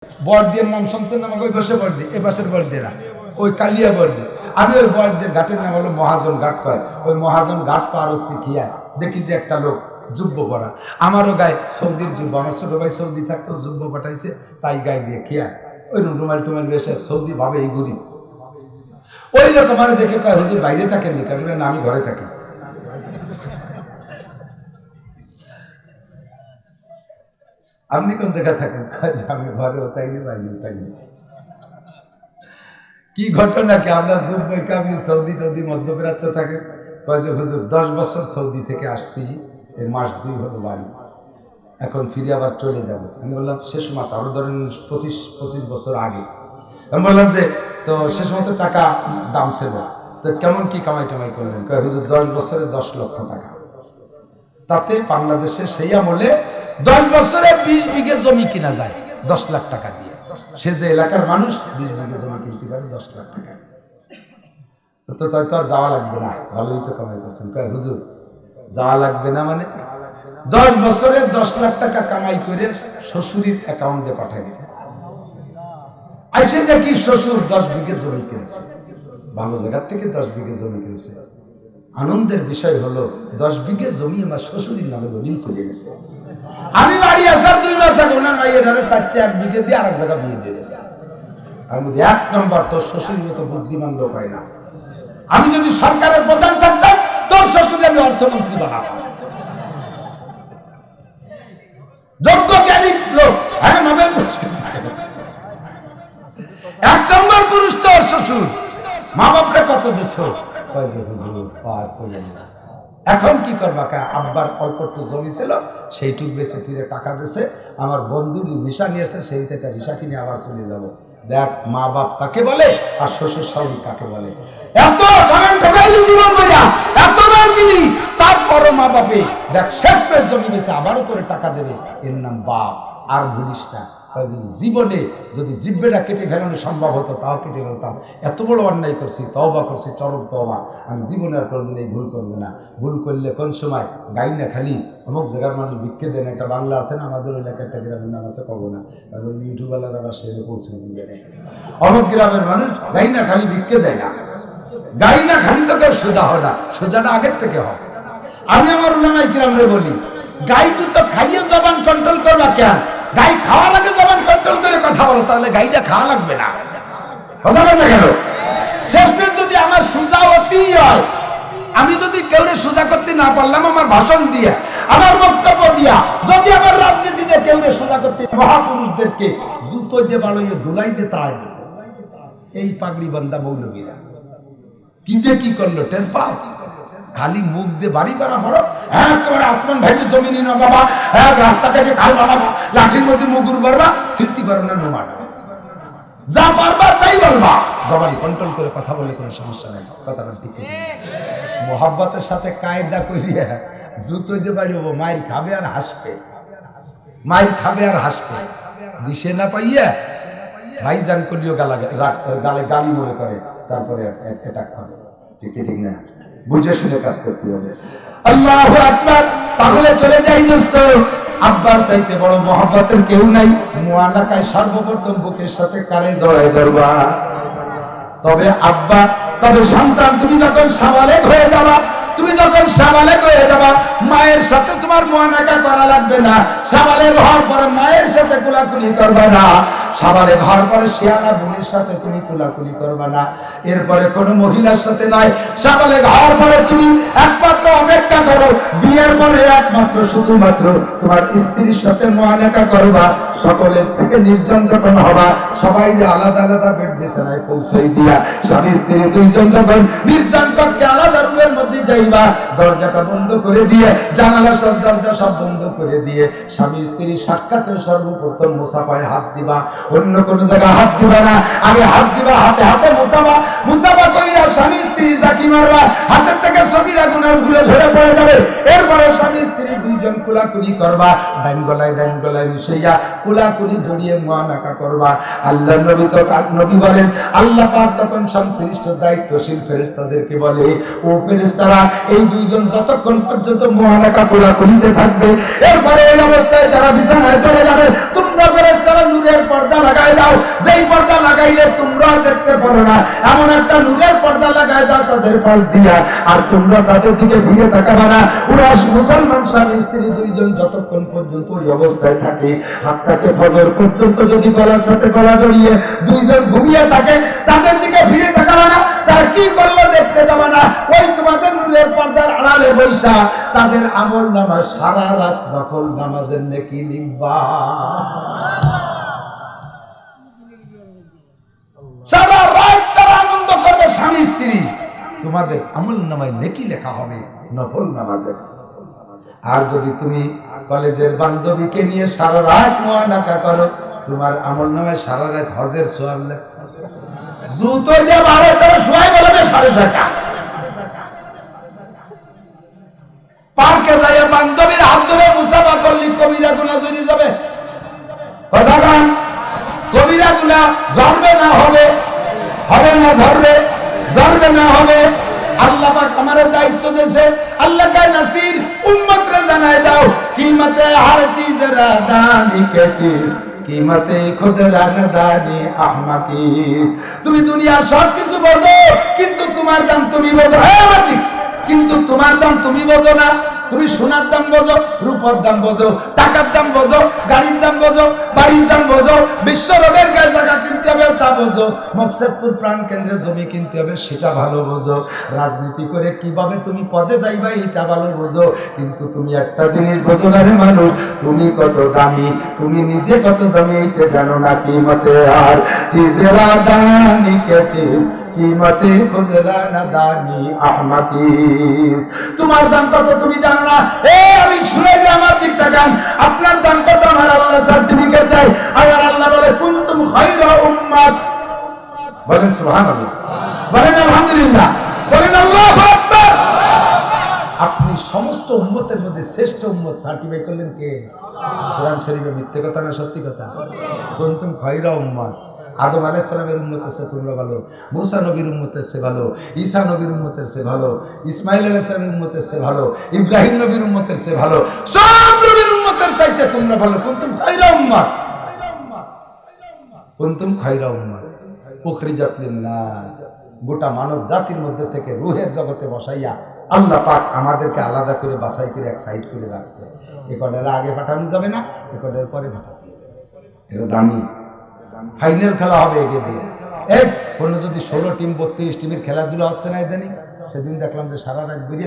বড়দের নাম শুনছেন না? আমাকে ওই পাশে বড়দি, এ পাশের বড়দেরা ওই কালিয়া বড়দি। আমি ওই বড়দের ঘাটের নাম হলো মহাজন ঘাট কয়। ওই মহাজন ঘাট পার হচ্ছে খিয়া দেখি যে একটা লোক যুব্ব পরা, আমারও গায়ে সৌদির যুব্ব, আমার ছোট ভাই সৌদি থাকতো, যুব্ব পাঠাইছে তাই গায়ে দিয়ে খিয়া ওই রুমাল টুমাল বেশে সৌদি ভাবে এই ঘুরি। ওই লোক আমার দেখে কয়, হুজুর বাইরে থাকেন নি? কারণ না, আমি ঘরে থাকি। আপনি কোন জায়গায় থাকেন? আমি ঘরেও তাইনি, বাইরেও তাইনি। কি ঘটনা কি আমরা যুবক আমি সৌদি টৌদি মধ্যপ্রাচ্য থাকে, কয় যে হুজুর 10 বছর সৌদি থেকে আসছি, এর মাস 2 হলো বাড়ি, এখন ফিরে আবার চলে যাব। আমি বললাম শেষ মাত্র আরো ধরেন 25 বছর আগে। আমি বললাম যে তো শেষ মতো টাকা দাম ছিল, তো কেমন কি কামাই টামাই করলেন? কয় হুজুর 10 বছরে 10 লক্ষ টাকা। তাতে বাংলাদেশে সেই আমলে 10 বছরে 20 বিঘে জমি কিনা যায় 10 লাখ টাকা দিয়ে। সে যে এলাকার মানুষ 20 বিঘে জমি কিনতে পারে 10 লাখ টাকা। তো তাই তো আর যাওয়া লাগবে না, ভালোই তো কামাই করছেন। কয় হুজুর যাওয়া লাগবে না মানে 10 বছরে 10 লাখ টাকা কামাই করে শ্বশুরের অ্যাকাউন্টে পাঠাইছে। আইসে দেখি শ্বশুর 10 বিঘে জমি কিনছে, ভালো জায়গার থেকে 10 বিঘে জমি কিনছে। আনন্দের বিষয় হলো 10 বিঘে জমি আমার শ্বশুরের নামে দলিল করে গেছে। আমি বাড়ি আসার 2 মাস আগে ওনার মাইয়ের ধারে তাইতে 1 বিঘে দিয়ে আরেক জায়গা বিয়ে দিয়ে গেছে। আমি বলি 1 নম্বর তোর শ্বশুরের মতো বুদ্ধিমান লোক হয় না। আমি যদি সরকারের প্রধান থাকতাম তোর শ্বশুরে আমি অর্থমন্ত্রী বানাতাম। যোগ্য জ্ঞানী লোক, হ্যাঁ নোবেল পুরস্কার। 1 নম্বর পুরুষ তোর শ্বশুর। মা বাপরে কত দেশ এখন কি করবা? আব্বার অল্প একটু জমি ছিল, সেইটুক বেশি ফিরে টাকা দিছে। আমার বন্ধুর ভিসা নিয়েছে, সেই থেকে ভিসা কিনে আবার চলে যাব। দেখ মা বাপ কাকে বলে আর শ্বশুর শাশুড়ি কাকে বলে। এত ঠকাইলি জীবন বইয়া এতবার দিলি, তারপরও মা বাপে দেখ শেষ পেশ জমি বেশি আবারও তোরে টাকা দেবে, এর নাম বাপ। আর ভুলিস না, জীবনে যদি জিব্বেটা কেটে ফেলানো সম্ভব হতো তাও কেটে ফেলতাম। এত বড় অন্যায় করছি, তওবা করছি, চরম তওবা। আমি জীবনে আর কোনোদিন এই ভুল করবো না। ভুল করলে কোন সময় গাই না খালি অমুক জায়গার মানুষ ভিক্ষে দেন, একটা বাংলা আছে না আমাদের এলাকার একটা গ্রামের নাম আছে, কব না, কারণ ওই ইউটিউবওয়ালারা আবার সেরে পৌঁছে দিবে না। অমুক গ্রামের মানুষ গাই না খালি ভিক্ষে দেয় না। গাই না খালি তো কেউ সোজা হয় না, সোজাটা আগের থেকে হয়। আমি আমার উলামায়ে কিরামরে বলি, গাই তো খাইয়ে জবান কন্ট্রোল করবা কেন? গাই খাওয়ার আগে জবান কন্ট্রোল করে কথা বলো, তাহলে গাইটা খাওয়া লাগবে না। কথা বল না কেন? শেষমেশ যদি আমার সোজা অতি হয়, আমি যদি কেউরে সোজা করতে না পারলাম আমার ভাষণ দিয়ে, আমার বক্তব্য দিয়া, যদি আমার রাজনীতিতে কেউরে সোজা করতে, মহাপুরুষদেরকে জুতো দিয়ে বাড়িয়ে ধুলাই দিয়ে তাড়াই দিয়েছে এই পাগড়ি বান্দা মৌলবীরা। কি দিয়ে কি করলো টের পাও? খালি মুখ দিয়ে বাড়ি করা পড়ো, একেবারে আসমান ভাইতে জমি নিন বাবা, এক রাস্তাটাকে খাল বানাবা, লাঠির মধ্যে মুগুর পারবা, সিলতি পারো না নোমার, যা পারবা তাই বলবা। জবান কন্ট্রোল করে কথা বললে কোনো সমস্যা নেই। কথাটা ঠিক মোহাব্বতের সাথে কায়দা করিয়া জুতো দিয়ে বাড়ি হবো, মায়ের খাবে আর হাসবে, মায়ের খাবে আর হাসবে। দিশে না পাইয়া ভাইজান করলেও গালে গালি মনে করে, তারপরে অ্যাটাক করে। ঠিক না? বুঝে শুনে কাজ করতে হবে। আল্লাহু আকবার। তাহলে চলে যাই দোস্ত, আব্বার চাইতে বড় মহব্বতের কেউ নাই। মুআনাকায় সর্বপ্রথম বুকের সাথে কারে জড়ায় ধরবা। তবে আব্বা, তবে সন্তান, তুমি যখন সাবালেগ হয়ে যাবা, তুমি যখন সাবালেগ হয়ে যাবা, মায়ের সাথে তোমার মুআনাকা করা লাগবে না। সাবালেগ হওয়ার পরে মায়ের সাথে কোলাকুলি করবা না। সাবালেগ হওয়ার পরে শিয়ানা বোনের সাথে তুমি কোলাকুলি করবা না। এরপরে কোনো মহিলার সাথে নয়। সাবালেগ হওয়ার পরে তুমি একমাত্র অপেক্ষা করো, বিয়ের পরে একমাত্র শুধুমাত্র তোমার স্ত্রীর সাথে মুআনাকা করবা। সকলের থেকে নির্জন যখন হবা, সবাই আলাদা আলাদা বেড বিছানায় পৌঁছাই দিয়া, স্বামী স্ত্রী দুইজন যখন নির্জন কক্ষে আলাদা রুমের মধ্যে যাইবা, দরজাটা বন্ধ করে দিয়ে, জানালা সব দরজা সব বন্ধ করে দিয়ে, স্বামী স্ত্রী সাক্ষাতে সর্বপ্রথম মুসাফায় হাত দিবা। অন্য কোনো জায়গায় হাত দিবা না, আগে হাত দিবা হাতে হাতে মুসাফা। মুসাফা কইরা স্বামী স্ত্রী জাকি মারবা, হাতের থেকে সগীরা গুনাহগুলো ঝরে পড়ে যাবে। এরপরে স্বামী স্ত্রী দুইজন কোলাকুলি করবা, ডাইন গলায় মিশাইয়া কোলাকুলি জড়িয়ে মুআনাকা করবা। আল্লাহ নবী তো নবী বলেন, আল্লাহ পাক তখন সংশ্লিষ্ট দায়িত্বশীল ফেরেশতাদেরকে বলে, ও ফেরেশতারা এই দুইজন যতক্ষণ পর্যন্ত মুআলাকা করিতে থাকবে, এরপরে এই অবস্থায় যারা বিছানায় চলে যাবে, তোমরা ফেরেশতারা নূরের পর্দা লাগাই দাও, যেই পর্দা লাগাইলে তোমরা দেখতে পারো না, এমন একটা নূরের পর্দা লাগাই দাও তাদের পাশ দিয়া, আর তোমরা তাদের দিকে ফিরে তাকাবে না। ওরা মুসলমান স্বামী স্ত্রী দুইজন যতক্ষণ পর্যন্ত ওই অবস্থায় থাকে, হাতটাকে ফজর পর্যন্ত যদি গলার সাথে গলা জড়িয়ে দুইজন ঘুমিয়ে থাকে, তাদের দিকে ফিরে তাকাবে না, তারা কি করলো দেখতে যাবে না। ওই তোমাদের নূরের পর্দার আড়ালে বৈশা তাদের আমল নামা সারা রাত নফল নামাজের নেকি লিখবা। সারা রাত তারা আনন্দ করবে স্বামী স্ত্রী, তোমাদের আমল নামায় নেকি লেখা হবে নফল নামাজের। আর যদি তুমি কলেজের বান্ধবীকে নিয়ে সারা রাত মুআলাকা করো, তোমার আমল নামায় সারা রাত হজের সওয়াব লেখা। জুতো যে বারে তারা শোয়াই বলবে 6:30টা। পার্কে যায় বান্ধবীর হাত ধরে মুসাফা করলি কবিরা গুনাহ জড়িয়ে যাবে। কথা কান, কবিরা গুনাহ ঝরবে না হবে, হবে না ঝরবে, ঝরবে না হবে। আল্লাহ পাক আমারে দায়িত্ব দিয়েছে, আল্লাহ কা নাসির উম্মত রে জানায় দাও, কিমতে হর চিজ রা দানি কে চিজ, কিমতে খুদ রানদানি আহমাকি। তুমি দুনিয়ার সব কিছু বোঝো, কিন্তু তোমার দাম তুমি বোঝো। কিন্তু তোমার দাম তুমি বোঝো না। তুমি সোনার দাম বোঝো, রূপার দাম বোঝো, টাকার দাম বোঝো, গাড়ির দাম বোঝো, বাড়ির দাম বোঝো, বিশ্ব রোডের গায়ে জায়গা কিনতে হবে তা বোঝো, মকসেদপুর প্রাণ কেন্দ্রে জমি কিনতে হবে সেটা ভালো বোঝো, রাজনীতি করে কিভাবে তুমি পদে যাইবা এটা ভালো বোঝো। কিন্তু তুমি একটা জিনিস বোঝো না রে মানুষ, তুমি কত দামি, তুমি নিজে কত দামি এইটা জানো না। কিমতে আর চিজেরা দানি কে চিজ, কিমতে খুদ রানদানি আহমাকি। তোমার দাম কত তুমি জানো না। আমি শুনে যে আমার দিক তাকান, আপনার দাম কত আমার আল্লাহ সার্টিফিকেট দেয়। আমার আল্লাহ বলে কুনতুম খায়রা উম্মাত, বলেন সুবহানাল্লাহ, বলেন আলহামদুলিল্লাহ, বলেন আল্লাহু আকবার। আপনি সমস্ত উম্মতের মধ্যে শ্রেষ্ঠ উম্মত সার্টিফাই করলেন কে? কোরআন শরীফে মিথ্যে কথা না সত্যি কথা? কুনতুম খায়রা উম্মাত। আদম আলাইহিস সালামের উম্মতের চেয়ে তোমরা ভালো, মুসা নবীর উম্মতের চেয়ে ভালো, ঈসা নবীর উম্মতের চেয়ে ভালো, ইসমাইল আলাইহিস সালামের উম্মতের চেয়ে ভালো, ইব্রাহিম নবীর উম্মতের চেয়ে ভালো, সব নবীর উম্মতের চাইতে তোমরা ভালো। কুনতুম খায়রা উম্মাত, কুনতুম খায়রা উম্মাত উখরিজাত লিন-নাস। গোটা মানব জাতির মধ্যে থেকে রূহের জগতে বসাইয়া আল্লাহ পাক আমাদেরকে আলাদা করে বাছাই করে এক সাইড করে রাখছে। এ কটার আগে পাঠানো যাবে না, এ কটার পরে পাঠাতে হবে। এটা দামি ফাইনাল খেলা হবে এগিয়ে দিয়ে। এই কোনো যদি 16 টিম 32 টিমের খেলাধুলা হচ্ছে না ইদানিং, সেদিন দেখলাম যে সারা রাত ঘুরে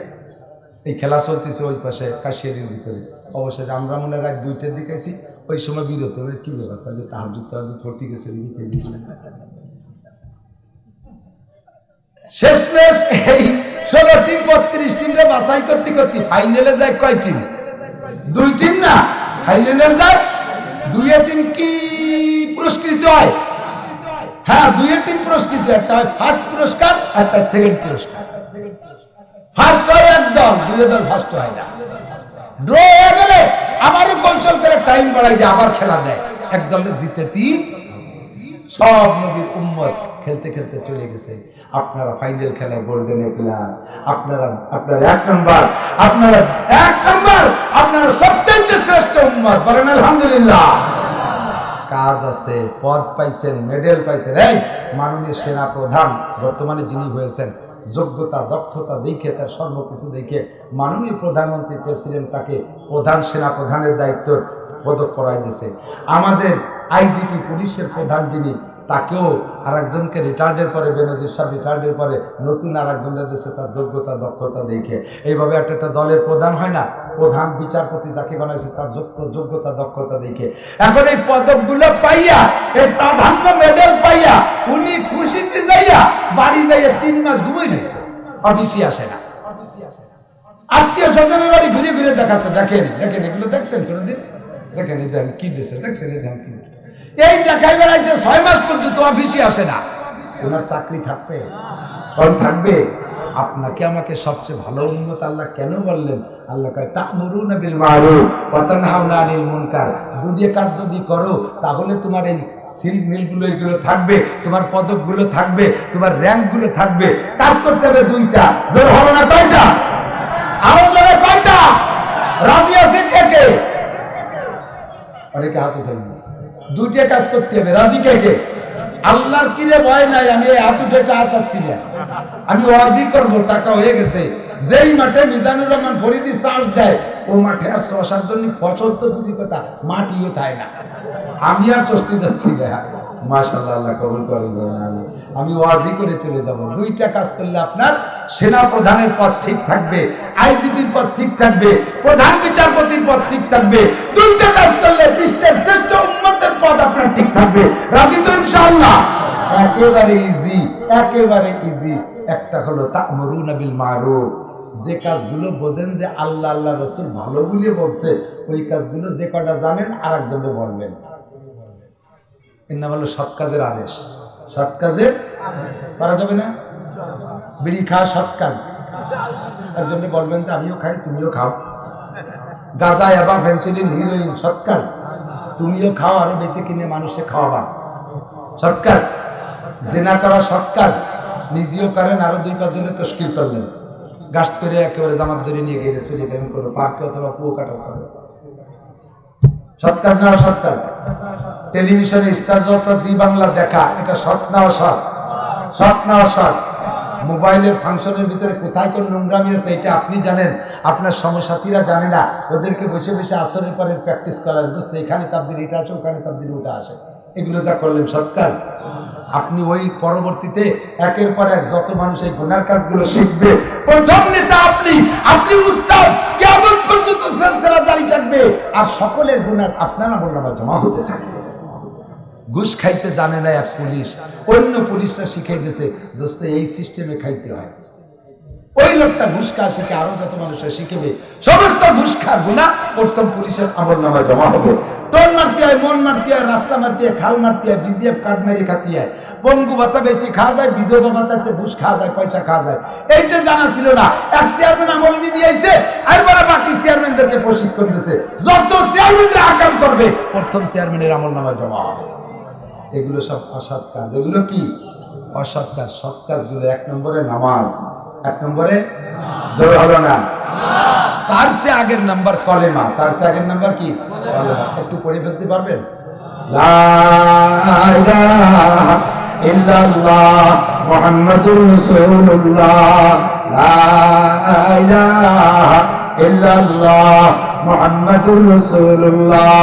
এই খেলা চলতেছে ওই পাশে কাশিয়ারির ভিতরে। অবশ্যই আমরা মনে রাত 2টার দিকে আছি, ওই সময় বিরত হবে। কি ব্যাপার যে তাহাজ্জুদ পড়তে গেছে শেষমেশ এই 16 টিম 32 টিমরে বাছাই করতে করতে ফাইনালে যায় কয় টিম? 2 টিম না, ফাইনালে যায় 2 টিম। কি পুরস্কৃত হয়? হ্যাঁ, 2 টিম পুরস্কৃত। একটা হয় ফার্স্ট পুরস্কার, একটা সেকেন্ড পুরস্কার। ফার্স্ট হয় এক দল, 2 দল ফার্স্ট হয় না। ড্র হয়ে গেলে আবারও কৌশল করে টাইম বাড়াই দিয়ে আবার খেলা দেয়। এক দলে জিতেতি সব নবীর উম্মত খেলতে খেলতে চলে গেছে। আপনারা ফাইনাল খেলায় গোল্ডেন এ প্লাস, আপনারা 1 নাম্বার, আপনারা 1 নাম্বার, আপনারা সবচেয়ে শ্রেষ্ঠ উম্মত। বলেন আলহামদুলিল্লাহ। কাজ আছে, পদ পাইছেন, মেডেল পাইছেন। এই মাননীয় সেনা প্রধান বর্তমানে যিনি হয়েছেন, যোগ্যতা দক্ষতা দেখে, তার সর্বকিছু দেখে মাননীয় প্রধানমন্ত্রী প্রেসিডেন্ট তাকে প্রধান সেনা প্রধানের দায়িত্ব পদক করাই দিয়েছে। আমাদের আইজিপি পুলিশের প্রধান যিনি, তাকেও আরেকজনকে রিটায়ার্ডের পরে, বেনজির সাহেব রিটায়ার্ডের পরে নতুন আরেকজনের দেশে তার যোগ্যতা দক্ষতা দেখে। এইভাবে একটা দলের প্রধান হয় না, প্রধান বিচারপতি যাকে বানাইছে তার যোগ্যতা দক্ষতা দেখে। এখন এই পদকগুলো পাইয়া, এই প্রাধান্য মেডেল পাইয়া উনি খুশিতে যাইয়া বাড়ি যাইয়া 3 মাস ঘুমাই রয়েছে, অফিসে আসে না। আত্মীয় স্বজনের বাড়ি ঘুরে ঘুরে দেখাচ্ছে। দেখেন দেখেন, এগুলো দেখছেন কোনোদিন? দেখেন এই দেন কি দিচ্ছে, দেখছেন এই দেন কি দিচ্ছে। এই দেখাই বেড়াইছে 6 মাস পর্যন্ত অফিসে আসে না। তোমার চাকরি থাকবে, কোন থাকবে? আপনাকে আমাকে সবচেয়ে ভালো উন্নত আল্লাহ কেন বললেন? আল্লাহ কয় তা'মুরুনা বিল মা'রুফ ওয়া তানহাউনা আনিল মুনকার। দুনিয়া কাজ যদি করো তাহলে তোমার এই সিল মিলগুলো এগুলো থাকবে, তোমার পদকগুলো থাকবে, তোমার র্যাঙ্কগুলো থাকবে। কাজ করতে হবে 2টা, জোর হলো না কয়টা? রাজি আছে কে কে? অনেকে হাত উঠেন। দুইটা কাজ করতে হবে। রাজি কে কে? আল্লাহর কিরে ভয় নাই, আমি এই হাত উঠে আসাচ্ছি না, আমি ওয়াজি করবো, টাকা হয়ে গেছে। যেই মাঠে মিজানুর রহমান ফরিদি চাষ দেয় ও মাঠে আর শশার জন্য ফসল তো দূরই কথা, মাটিও থাকে না। আমি আর চস্তি যাচ্ছি না। মাশাআল্লাহ, আল্লাহ কবুল করেন। আমি ওয়াজি করে চলে যাব। দুইটা কাজ করলে আপনার সেনা প্রধানের পদ ঠিক থাকবে, আইজিপির পদ ঠিক থাকবে, প্রধান বিচারপতির পদ ঠিক থাকবে। দুইটা কাজ করলে বিশ্বের শ্রেষ্ঠ উম্মতের পদ আপনার ঠিক থাকবে। রাজি তো ইনশাআল্লাহ? একেবারে ইজি, একেবারে ইজি। একটা হলো তা'মুরুনা বিল মারুফ, যে কাজগুলো বোঝেন যে আল্লাহ আল্লাহ রাসূল ভালো বলে বলছে, ওই কাজগুলো যে কটা জানেন আরেকজনকে বলবেন। এর নাম হলো সৎ কাজের আদেশ। সৎ কাজের করা যাবে না? বিড়ি খাওয়া সৎ কাজ, একজনকে বলবেন যে আমিও খাই তুমিও খাও। গাঁজা, ইয়াবা, ফেন্সিডিল, হিরোইন সৎ কাজ, তুমিও খাও, আরো বেশি কিনে মানুষে খাওয়াবা, সৎ কাজ। জেনা করা সৎ কাজ, নিজেও করেন, আরো 2-5 জনের তশকিল করলেন, গাছ করে একেবারে জামাত ধরে নিয়ে গেলে চলে গেলেন কোনো পার্কে অথবা কুয়াকাটা চলে, সৎ কাজ না অসৎ কাজ? টেলিভিশনে স্টার জলসা, জি বাংলা দেখা, এটা সৎ না অসৎ? সৎ না অসৎ? মোবাইলের ফাংশনের ভিতরে কোথায় কোন নোংরামি আছে এটা আপনি জানেন, আপনার সমসাথীরা জানে না। ওদেরকে বসে বসে আসরের পরে প্র্যাকটিস করার, বুঝতে এখানে তাবদিল এটা আসে, ওখানে তাবদিল ওটা আসে, এগুলো যা করলেন সৎ কাজ। আপনি ওই পরবর্তীতে একের পর এক যত মানুষ এই গুনার কাজগুলো শিখবে, প্রথম নেতা আপনি, আপনি উস্তাদ, কিয়ামত পর্যন্ত সিলসিলা জারি থাকবে, আর সকলের গুনার আপনার আমলনামা জমা হতে থাকবে। ঘুষ খাইতে জানে না এক পুলিশ, অন্য পুলিশরা শিখিয়ে দিয়েছে দোস্ত এই সিস্টেমে খাইতে হয়। ওই লোকটা ঘুষ খাওয়া শিখে আরো যত মানুষরা শিখবে, সমস্ত ঘুষ খাওয়ার গুনাহ প্রথম পুলিশের আমলনামায় জমা হবে। টোন মারতে হয়, মন মারতে হয়, রাস্তা মারতে হয়, খাল মারতে হয়, বিজিএফ কার্ড মেরে খাতে হয়, পঙ্গু ভাতা বেশি খাওয়া যায়, বিধবা ভাতাতে ঘুষ খাওয়া যায়, পয়সা খাওয়া যায়। এইটা জানা ছিল না। এক চেয়ারম্যান আমল নিয়ে আইছে, এরপরে বাকি চেয়ারম্যানদেরকে প্রশিক্ষণ দিয়েছে, যত চেয়ারম্যানরা আকাম করবে প্রথম চেয়ারম্যানের আমলনামায় জমা হবে। এগুলো সব অসৎ কাজ। এগুলো কি অসৎ কাজ? সৎ কাজগুলো 1 নম্বরে নামাজ, 1 নম্বরে জোর হলো না, তার চেয়ে আগের নাম্বার কলেমা, তার চেয়ে আগের নাম্বার কি? কলেমা। একটু পড়ে ফেলতে পারবেন? লা ইলাহা ইল্লাল্লাহ মুহাম্মাদুর রাসূলুল্লাহ, লা ইলাহা ইল্লাল্লাহ মুহাম্মাদুর রাসূলুল্লাহ।